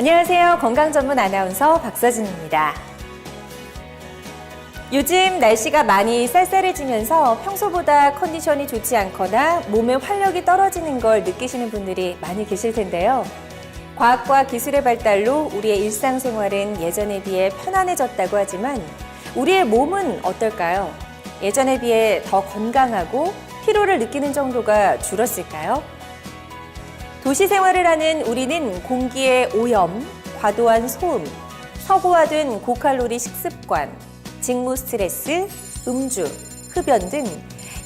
안녕하세요. 건강전문 아나운서 박서진입니다. 요즘 날씨가 많이 쌀쌀해지면서 평소보다 컨디션이 좋지 않거나 몸의 활력이 떨어지는 걸 느끼시는 분들이 많이 계실 텐데요. 과학과 기술의 발달로 우리의 일상생활은 예전에 비해 편안해졌다고 하지만 우리의 몸은 어떨까요? 예전에 비해 더 건강하고 피로를 느끼는 정도가 줄었을까요? 도시 생활을 하는 우리는 공기의 오염, 과도한 소음, 서구화된 고칼로리 식습관, 직무 스트레스, 음주, 흡연 등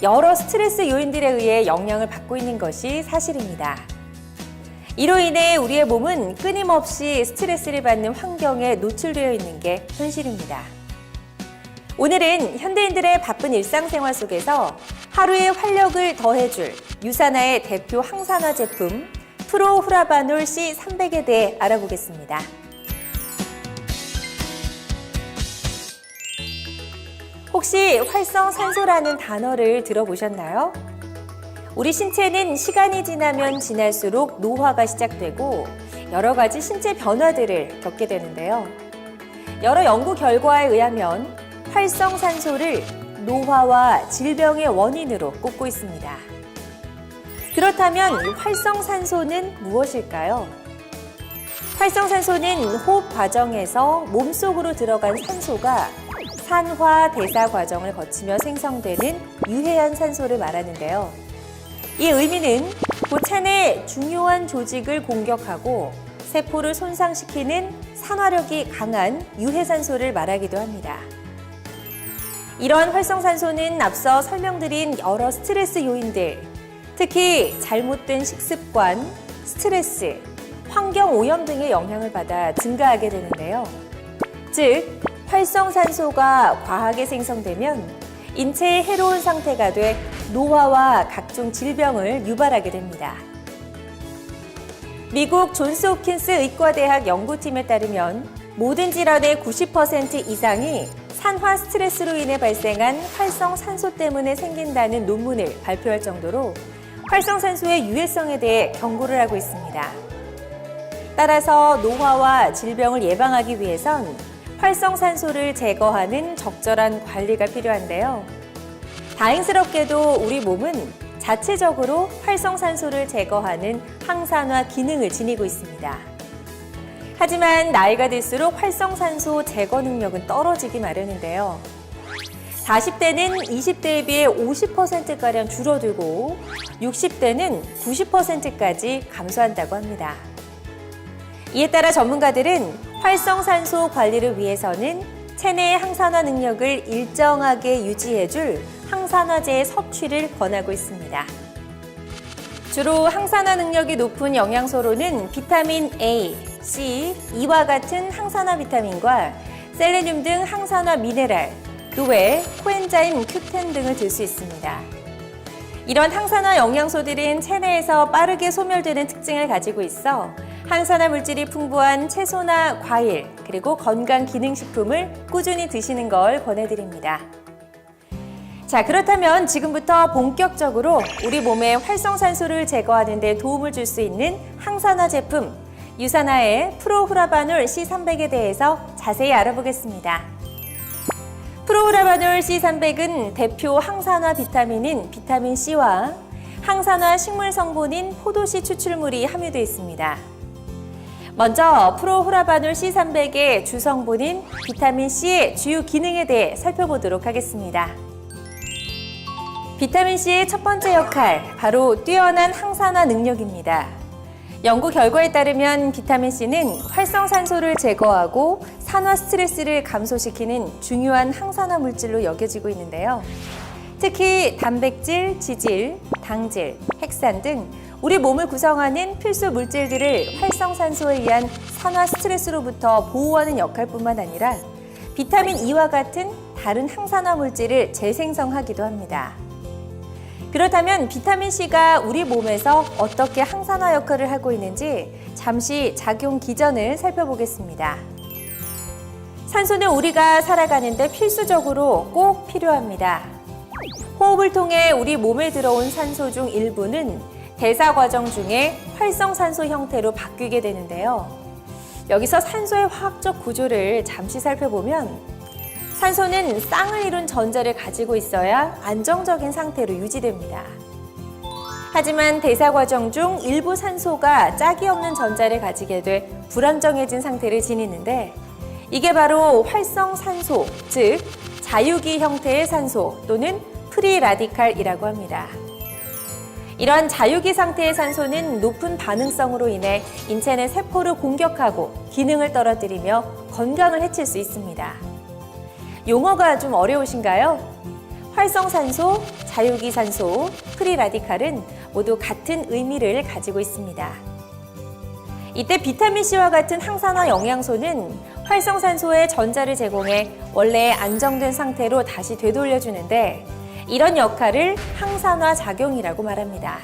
여러 스트레스 요인들에 의해 영향을 받고 있는 것이 사실입니다. 이로 인해 우리의 몸은 끊임없이 스트레스를 받는 환경에 노출되어 있는 게 현실입니다. 오늘은 현대인들의 바쁜 일상생활 속에서 하루의 활력을 더해줄 유산화의 대표 항산화 제품 프로후라바놀 C300에 대해 알아보겠습니다. 혹시 활성산소라는 단어를 들어보셨나요? 우리 신체는 시간이 지나면 지날수록 노화가 시작되고 여러 가지 신체 변화들을 겪게 되는데요. 여러 연구 결과에 의하면 활성산소를 노화와 질병의 원인으로 꼽고 있습니다. 그렇다면 활성산소는 무엇일까요? 활성산소는 호흡 과정에서 몸속으로 들어간 산소가 산화 대사 과정을 거치며 생성되는 유해한 산소를 말하는데요. 이 의미는 체내 중요한 조직을 공격하고 세포를 손상시키는 산화력이 강한 유해산소를 말하기도 합니다. 이러한 활성산소는 앞서 설명드린 여러 스트레스 요인들, 특히 잘못된 식습관, 스트레스, 환경오염 등의 영향을 받아 증가하게 되는데요. 즉, 활성산소가 과하게 생성되면 인체에 해로운 상태가 돼 노화와 각종 질병을 유발하게 됩니다. 미국 존스 홉킨스 의과대학 연구팀에 따르면 모든 질환의 90% 이상이 산화 스트레스로 인해 발생한 활성산소 때문에 생긴다는 논문을 발표할 정도로 활성산소의 유해성에 대해 경고를 하고 있습니다. 따라서 노화와 질병을 예방하기 위해선 활성산소를 제거하는 적절한 관리가 필요한데요. 다행스럽게도 우리 몸은 자체적으로 활성산소를 제거하는 항산화 기능을 지니고 있습니다. 하지만 나이가 들수록 활성산소 제거 능력은 떨어지기 마련인데요. 40대는 20대에 비해 50%가량 줄어들고 60대는 90%까지 감소한다고 합니다. 이에 따라 전문가들은 활성산소 관리를 위해서는 체내의 항산화 능력을 일정하게 유지해줄 항산화제의 섭취를 권하고 있습니다. 주로 항산화 능력이 높은 영양소로는 비타민 A, C, E와 같은 항산화 비타민과 셀레늄 등 항산화 미네랄, 그 외 코엔자임 Q10 등을 들 수 있습니다. 이런 항산화 영양소들은 체내에서 빠르게 소멸되는 특징을 가지고 있어 항산화 물질이 풍부한 채소나 과일, 그리고 건강기능식품을 꾸준히 드시는 걸 권해드립니다. 자, 그렇다면 지금부터 본격적으로 우리 몸에 활성산소를 제거하는 데 도움을 줄 수 있는 항산화 제품 유산화의 프로후라바놀 C300에 대해서 자세히 알아보겠습니다. 프로후라바놀 C300은 대표 항산화 비타민인 비타민 C와 항산화 식물 성분인 포도씨 추출물이 함유되어 있습니다. 먼저 프로후라바놀 C300의 주성분인 비타민 C의 주요 기능에 대해 살펴보도록 하겠습니다. 비타민 C의 첫 번째 역할, 바로 뛰어난 항산화 능력입니다. 연구 결과에 따르면 비타민 C는 활성산소를 제거하고 산화 스트레스를 감소시키는 중요한 항산화 물질로 여겨지고 있는데요. 특히 단백질, 지질, 당질, 핵산 등 우리 몸을 구성하는 필수 물질들을 활성산소에 의한 산화 스트레스로부터 보호하는 역할뿐만 아니라 비타민 E와 같은 다른 항산화 물질을 재생성하기도 합니다. 그렇다면 비타민 C가 우리 몸에서 어떻게 항산화 역할을 하고 있는지 잠시 작용 기전을 살펴보겠습니다. 산소는 우리가 살아가는데 필수적으로 꼭 필요합니다. 호흡을 통해 우리 몸에 들어온 산소 중 일부는 대사 과정 중에 활성산소 형태로 바뀌게 되는데요. 여기서 산소의 화학적 구조를 잠시 살펴보면 산소는 쌍을 이룬 전자를 가지고 있어야 안정적인 상태로 유지됩니다. 하지만 대사 과정 중 일부 산소가 짝이 없는 전자를 가지게 돼 불안정해진 상태를 지니는데 이게 바로 활성산소, 즉 자유기 형태의 산소 또는 프리라디칼이라고 합니다. 이런 자유기 상태의 산소는 높은 반응성으로 인해 인체 내 세포를 공격하고 기능을 떨어뜨리며 건강을 해칠 수 있습니다. 용어가 좀 어려우신가요? 활성산소, 자유기산소, 프리라디칼은 모두 같은 의미를 가지고 있습니다. 이때 비타민C와 같은 항산화 영양소는 활성산소에 전자를 제공해 원래의 안정된 상태로 다시 되돌려주는데 이런 역할을 항산화 작용이라고 말합니다.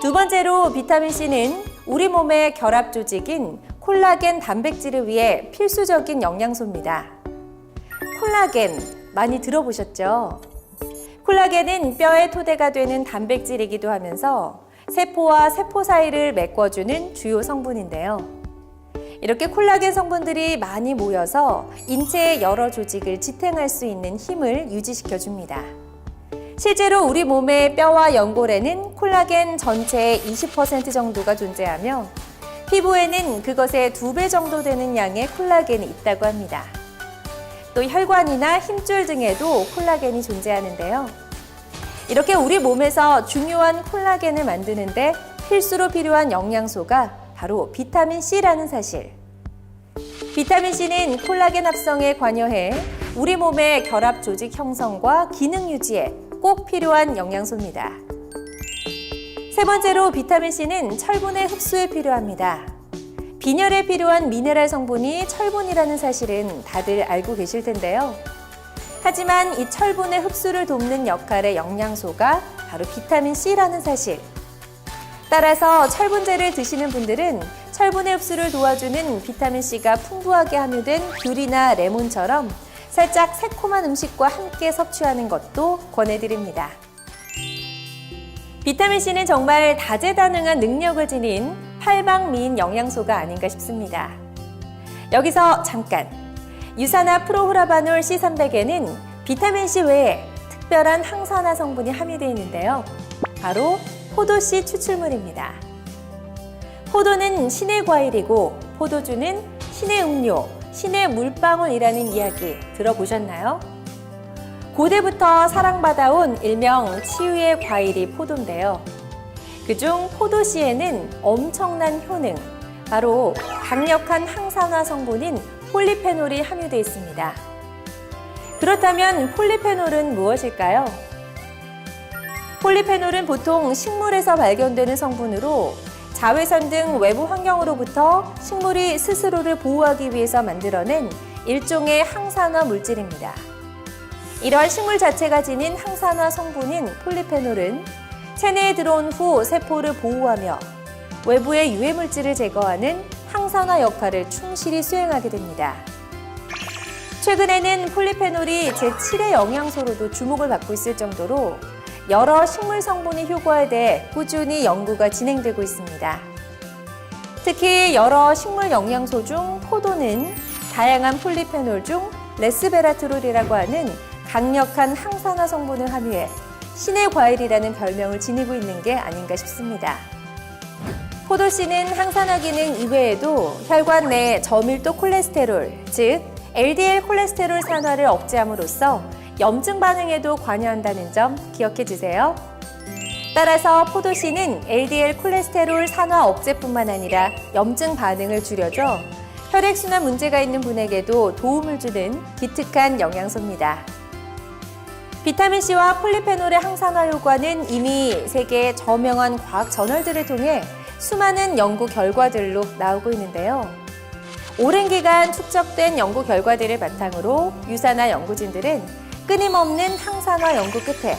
두 번째로 비타민C는 우리 몸의 결합 조직인 콜라겐 단백질을 위해 필수적인 영양소입니다. 콜라겐 많이 들어보셨죠? 콜라겐은 뼈의 토대가 되는 단백질이기도 하면서 세포와 세포 사이를 메꿔주는 주요 성분인데요. 이렇게 콜라겐 성분들이 많이 모여서 인체의 여러 조직을 지탱할 수 있는 힘을 유지시켜줍니다. 실제로 우리 몸의 뼈와 연골에는 콜라겐 전체의 20% 정도가 존재하며 피부에는 그것의 2배 정도 되는 양의 콜라겐이 있다고 합니다. 또 혈관이나 힘줄 등에도 콜라겐이 존재하는데요. 이렇게 우리 몸에서 중요한 콜라겐을 만드는데 필수로 필요한 영양소가 바로 비타민C라는 사실. 비타민C는 콜라겐 합성에 관여해 우리 몸의 결합 조직 형성과 기능 유지에 꼭 필요한 영양소입니다. 세 번째로 비타민C는 철분의 흡수에 필요합니다. 빈혈에 필요한 미네랄 성분이 철분이라는 사실은 다들 알고 계실 텐데요. 하지만 이 철분의 흡수를 돕는 역할의 영양소가 바로 비타민C라는 사실. 따라서 철분제를 드시는 분들은 철분의 흡수를 도와주는 비타민C가 풍부하게 함유된 귤이나 레몬처럼 살짝 새콤한 음식과 함께 섭취하는 것도 권해드립니다. 비타민C는 정말 다재다능한 능력을 지닌 팔방미인 영양소가 아닌가 싶습니다. 여기서 잠깐! 유산화 프로후라바놀 C300에는 비타민C 외에 특별한 항산화 성분이 함유되어 있는데요. 바로 포도씨 추출물입니다. 포도는 신의 과일이고 포도주는 신의 음료, 신의 물방울이라는 이야기 들어보셨나요? 고대부터 사랑받아온 일명 치유의 과일이 포도인데요. 그중 포도씨에는 엄청난 효능, 바로 강력한 항산화 성분인 폴리페놀이 함유되어 있습니다. 그렇다면 폴리페놀은 무엇일까요? 폴리페놀은 보통 식물에서 발견되는 성분으로 자외선 등 외부 환경으로부터 식물이 스스로를 보호하기 위해서 만들어낸 일종의 항산화 물질입니다. 이러한 식물 자체가 지닌 항산화 성분인 폴리페놀은 체내에 들어온 후 세포를 보호하며 외부의 유해물질을 제거하는 항산화 역할을 충실히 수행하게 됩니다. 최근에는 폴리페놀이 제7의 영양소로도 주목을 받고 있을 정도로 여러 식물 성분의 효과에 대해 꾸준히 연구가 진행되고 있습니다. 특히 여러 식물 영양소 중 포도는 다양한 폴리페놀 중 레스베라트롤이라고 하는 강력한 항산화 성분을 함유해 신의 과일이라는 별명을 지니고 있는 게 아닌가 싶습니다. 포도씨는 항산화 기능 이외에도 혈관 내 저밀도 콜레스테롤, 즉 LDL 콜레스테롤 산화를 억제함으로써 염증 반응에도 관여한다는 점 기억해 주세요. 따라서 포도씨는 LDL 콜레스테롤 산화 억제뿐만 아니라 염증 반응을 줄여줘 혈액순환 문제가 있는 분에게도 도움을 주는 기특한 영양소입니다. 비타민C와 폴리페놀의 항산화 효과는 이미 세계의 저명한 과학 저널들을 통해 수많은 연구 결과들로 나오고 있는데요. 오랜 기간 축적된 연구 결과들을 바탕으로 유산화 연구진들은 끊임없는 항산화 연구 끝에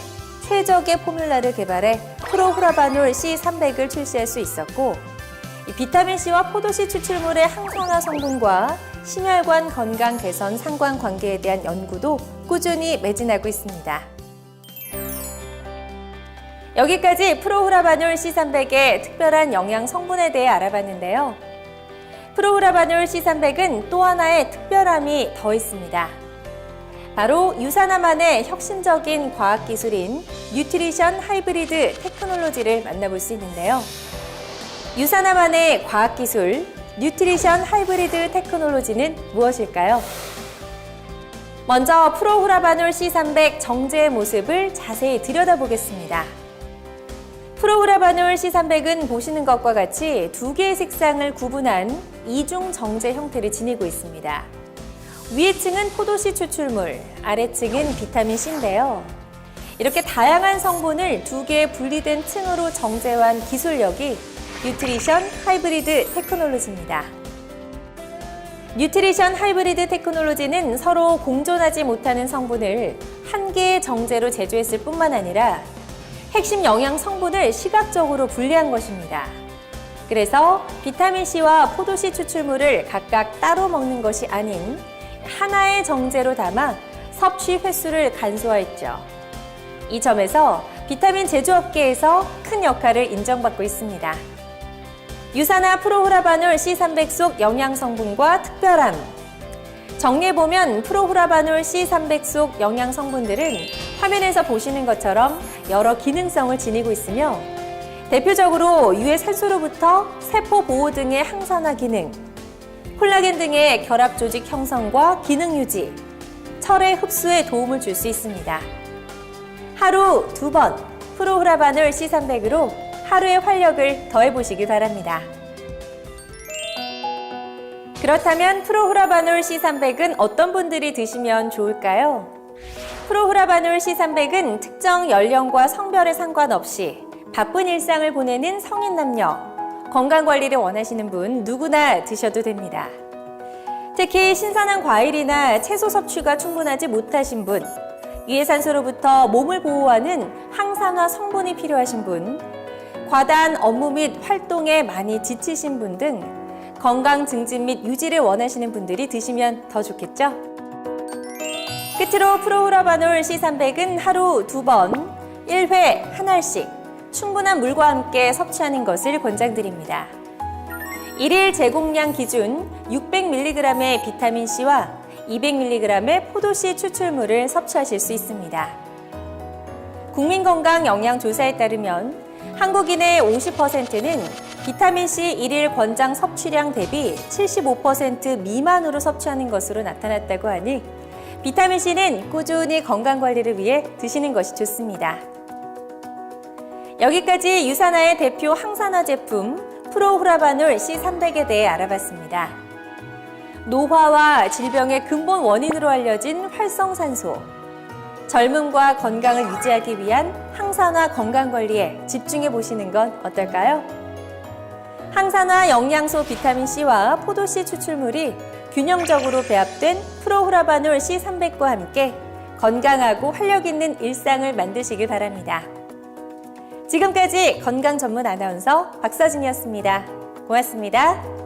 최적의 포뮬라를 개발해 프로후라바놀 C300을 출시할 수 있었고, 이 비타민C와 포도씨 추출물의 항산화 성분과 심혈관 건강 개선 상관관계에 대한 연구도 꾸준히 매진하고 있습니다. 여기까지 프로후라바놀 C300의 특별한 영양 성분에 대해 알아봤는데요. 프로후라바놀 C300은 또 하나의 특별함이 더 있습니다. 바로 유산화만의 혁신적인 과학기술인 뉴트리션 하이브리드 테크놀로지를 만나볼 수 있는데요. 유산화만의 과학기술, 뉴트리션 하이브리드 테크놀로지는 무엇일까요? 먼저 프로후라바놀 C300 정제의 모습을 자세히 들여다보겠습니다. 프로후라바놀 C300은 보시는 것과 같이 두 개의 색상을 구분한 이중 정제 형태를 지니고 있습니다. 위의 층은 포도씨 추출물, 아래층은 비타민C인데요. 이렇게 다양한 성분을 두 개의 분리된 층으로 정제한 기술력이 뉴트리션 하이브리드 테크놀로지입니다. 뉴트리션 하이브리드 테크놀로지는 서로 공존하지 못하는 성분을 한 개의 정제로 제조했을 뿐만 아니라 핵심 영양 성분을 시각적으로 분리한 것입니다. 그래서 비타민C와 포도씨 추출물을 각각 따로 먹는 것이 아닌 하나의 정제로 담아 섭취 횟수를 간소화했죠. 이 점에서 비타민 제조업계에서 큰 역할을 인정받고 있습니다. 유산화 프로후라바놀 C300 속 영양 성분과 특별함. 정리해보면 프로후라바놀 C300 속 영양 성분들은 화면에서 보시는 것처럼 여러 기능성을 지니고 있으며 대표적으로 유해산소로부터 세포 보호 등의 항산화 기능, 콜라겐 등의 결합 조직 형성과 기능 유지, 철의 흡수에 도움을 줄 수 있습니다. 하루 2번 프로후라바놀 C300으로 하루의 활력을 더해보시기 바랍니다. 그렇다면 프로후라바놀 C300은 어떤 분들이 드시면 좋을까요? 프로후라바놀 C300은 특정 연령과 성별에 상관없이 바쁜 일상을 보내는 성인 남녀, 건강관리를 원하시는 분 누구나 드셔도 됩니다. 특히 신선한 과일이나 채소 섭취가 충분하지 못하신 분, 유해산소로부터 몸을 보호하는 항산화 성분이 필요하신 분, 과다한 업무 및 활동에 많이 지치신 분 등 건강 증진 및 유지를 원하시는 분들이 드시면 더 좋겠죠? 끝으로 프로후라바놀 C300은 하루 2번, 1회 한 알씩 충분한 물과 함께 섭취하는 것을 권장드립니다. 1일 제공량 기준 600mg의 비타민C와 200mg의 포도씨 추출물을 섭취하실 수 있습니다. 국민건강영양조사에 따르면 한국인의 50%는 비타민C 1일 권장 섭취량 대비 75% 미만으로 섭취하는 것으로 나타났다고 하니 비타민C는 꾸준히 건강관리를 위해 드시는 것이 좋습니다. 여기까지 유산화의 대표 항산화 제품 프로후라바놀 C300에 대해 알아봤습니다. 노화와 질병의 근본 원인으로 알려진 활성산소, 젊음과 건강을 유지하기 위한 항산화 건강관리에 집중해 보시는 건 어떨까요? 항산화 영양소 비타민C와 포도씨 추출물이 균형적으로 배합된 프로후라바놀 C300과 함께 건강하고 활력 있는 일상을 만드시길 바랍니다. 지금까지 건강 전문 아나운서 박서진이었습니다. 고맙습니다.